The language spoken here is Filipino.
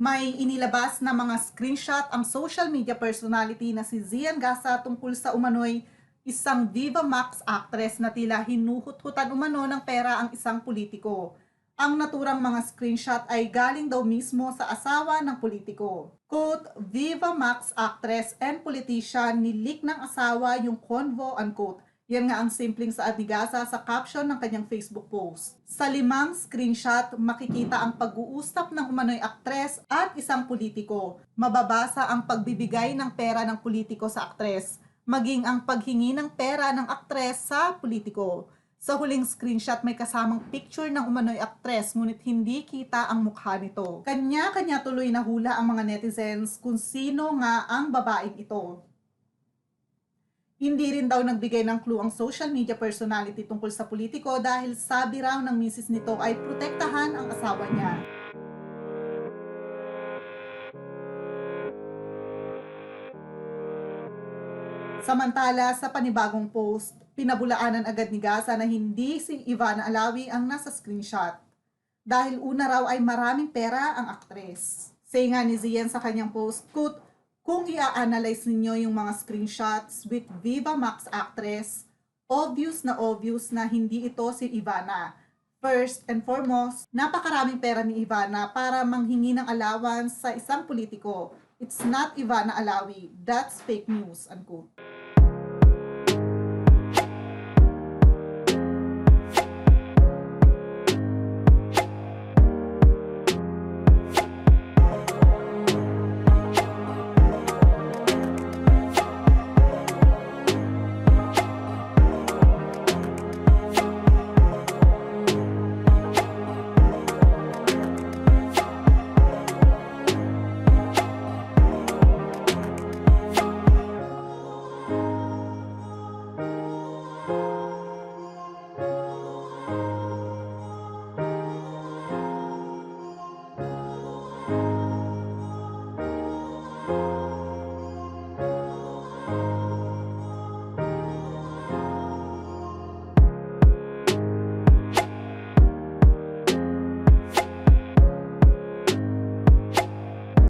May inilabas na mga screenshot ang social media personality na si Zian Gasa tungkol sa umano'y isang Viva Max actress na tila hinuhut-hutan umano ng pera ang isang politiko. Ang naturang mga screenshot ay galing daw mismo sa asawa ng politiko. Quote, Viva Max actress and politician nilik ng asawa yung convo, unquote. Yan nga ang simpleng saad ni Gasa sa caption ng kanyang Facebook post. Sa 5 screenshot, makikita ang pag-uusap ng umano'y aktres at isang politiko. Mababasa ang pagbibigay ng pera ng politiko sa aktres, maging ang paghingi ng pera ng aktres sa politiko. Sa huling screenshot may kasamang picture ng umano'y aktres ngunit hindi kita ang mukha nito. Kanya-kanya tuloy na hula ang mga netizens kung sino nga ang babaeng ito. Hindi rin daw nagbigay ng clue ang social media personality tungkol sa politiko dahil sabi raw ng misis nito ay protektahan ang asawa niya. Samantala, sa panibagong post, pinabulaanan agad ni Gasa na hindi si Ivana Alawi ang nasa screenshot. Dahil una raw ay maraming pera ang aktres. Say nga ni Zian sa kanyang post, quote, kung i-analyze ninyo yung mga screenshots with Viva Max actress, obvious na hindi ito si Ivana. First and foremost, napakaraming pera ni Ivana para manghingi ng allowance sa isang politiko. It's not Ivana Alawi. That's fake news, unquote.